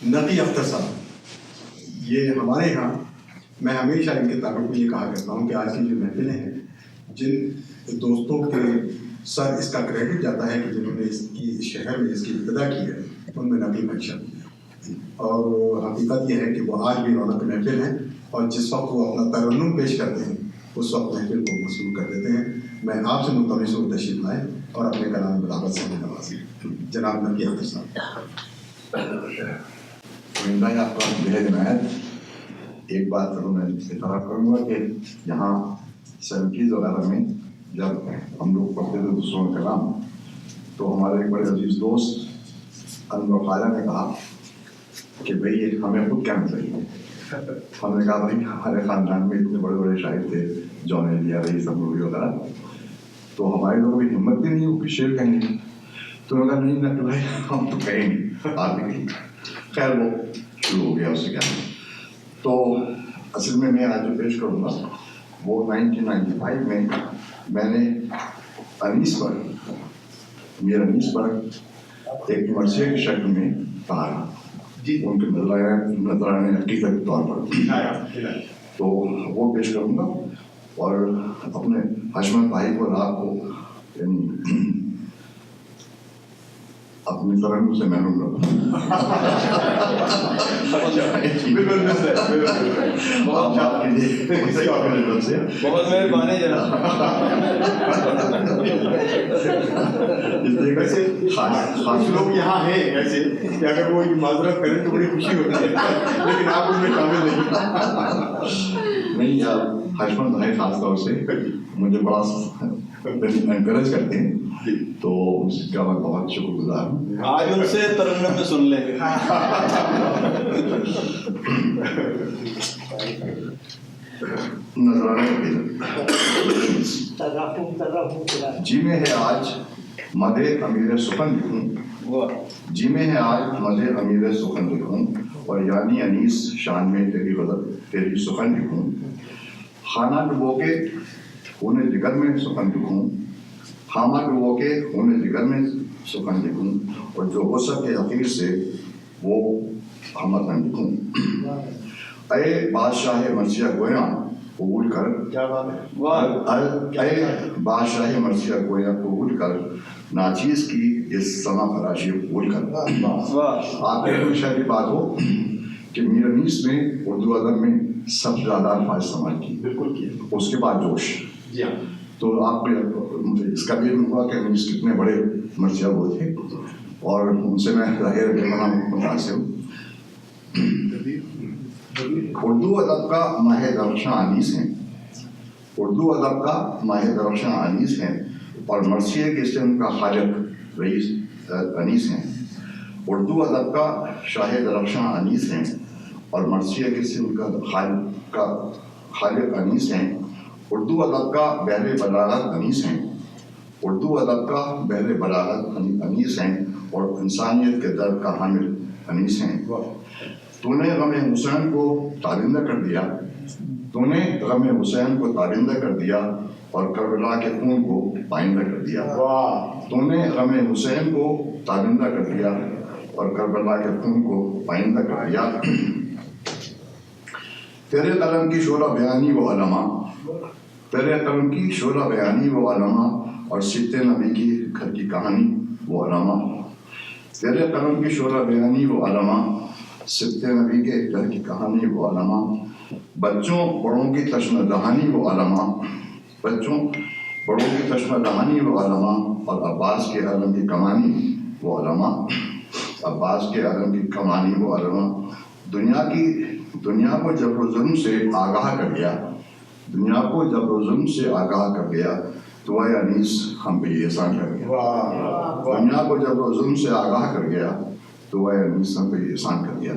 نقی اختر صاحب، یہ ہمارے یہاں میں ہمیشہ ان کے تعلق میں یہ کہا کرتا ہوں کہ آج کی جو محفلیں ہیں، جن دوستوں کے سر اس کا کریڈٹ جاتا ہے کہ جنہوں نے اس کی شہر میں اس کی ابتدا کی ہے، ان میں نقی معیشت اور حقیقت یہ ہے کہ وہ آج بھی رونق محفل ہیں، اور جس وقت وہ اپنا ترنم پیش کرتے ہیں اس وقت محفل کو مسلوق کر دیتے ہیں۔ میں آپ سے ملتمس ہوں تشریف لائیں اور اپنے کلام بلاغت سے نوازیں۔ جناب نقی اختر صاحب۔ میں آپ کا بہت عنایت۔ ایک بات میں اعتراف کروں گا کہ یہاں 70s وغیرہ میں جب ہم لوگ پڑھتے تھے دوسروں کا کلام، تو ہمارے ایک بڑے عزیز دوست انور خواجہ نے کہا کہ بھئی ہمیں خود کہنا چاہیے۔ ہم نے کہا بھائی ہمارے خاندان میں اتنے بڑے بڑے شاعر تھے، جون ایلیا رہی سمروی وغیرہ، تو ہمارے لوگوں کی ہمت بھی نہیں ہو شعر کہنے کی۔ تو انہوں نے کہا نہیں نقی بھائی ہم تو کہیں گے، آپ بھی کہیں۔ خیر وہ شروع ہو گیا اس سے کیا۔ تو اصل میں آج جو پیش کروں گا وہ 1995 میں نے انیس پر میر انیس پر ایک مرثیے کی شکل میں پڑھا جی، ان کے نظرانے حقیقت کے طور پر، تو وہ پیش کروں گا اور اپنے حشمت بھائی کو رات کو یعنی اپنی ترنم سے محروم رکھوں۔ بہت مہربانی جناب۔ ویسے خاص لوگ یہاں ہیں ایسے کہ اگر وہ معذرت کریں تو بڑی خوشی ہوتی ہے، لیکن آپ ان میں شامل نہیں۔ حشمت بھائی خاص طور سے مجھے بڑا انکریج کرتے ہیں، تو اس کا میں بہت شکر گزار ہوں۔ آج ان سے ترنم میں سن لیں۔ جی میں ہے آج مدے امیر سخن لکھوں، جی میں ہے آج مدے امیر سخن لکھوں، اور یعنی انیس شان میں تیری غزل تیری سخن لکھوں، خانہ ڈبو کے خون جگر میں سخن لکھوں، خامہ ڈبو کے خون جگر میں سخن لکھوں، اور جو ہو سکے حقیر سے وہ ہمدن لکھوں۔ اے بادشاہ مرثیہ گویاں قبول کر، اے بادشاہ مرثیہ گویاں قبول کر، ناچیز کی اس سما فراشی قبول کر۔ آپ کے ہمیشہ کی بات ہو کہ میر انیس نے اردو ادب میں سب سے زیادہ الفاظ استعمال کی، بالکل کی، اس کے بعد جوش۔ تو آپ اس کا بھی علم ہوا کہ انیس کتنے بڑے مرثیہ وہ تھے، اور ان سے میں ظاہر متاثر ہوں۔ اردو ادب کا ماہ درخشاں انیس ہیں، اردو ادب کا ماہ درخشاں انیس ہیں، اور مرثیے کے صنف کا خالق رئیس انیس ہیں۔ اردو ادب کا شاہ درخشاں انیس ہیں، اور مرثیے کے صنف کا خالق انیس ہیں۔ اردو ادب کا بحر بلاغت انیس ہیں، اردو ادب کا بحر بلاغت انیس ہیں، اور انسانیت کے درد کا حامل انیس ہیں۔ تو نے غم حسین کو تابندہ کر دیا، تو نے غم حسین کو تابندہ کر دیا، اور کربلا کے خون کو پائندہ کر دیا۔ تو نے غم حسین کو تابندہ کر دیا، اور کربلا کے خون کو پائندہ کر دیا۔ تیرے قلم کی شعلہ بیانی و علما، تیرے قلم کی شعلہ بیانی و علما، اور سبط نبی کی گھر کی کہانی وہ علما۔ تیرے قلم کی شعلہ بیانی و علما، سبط نبی کے گھر کی کہانی وہ علما، بچوں بڑوں کی تشنہ دہانی وہ علما، بچوں بڑوں کی تشنہ دہانی وہ علما، اور عباس کے علم کی کمانی وہ علما، عباس کے علم کی کمانی وہ علما۔ دنیا کو جبر و ظلم سے آگاہ کر گیا، دنیا کو جبر و ظلم سے آگاہ کر گیا، تو اے انیس ہم پہ یہ احسان کر گیا۔ دنیا کو جبر و ظلم سے آگاہ کر گیا، تو اے انیس ہم پہ یہ احسان کر گیا۔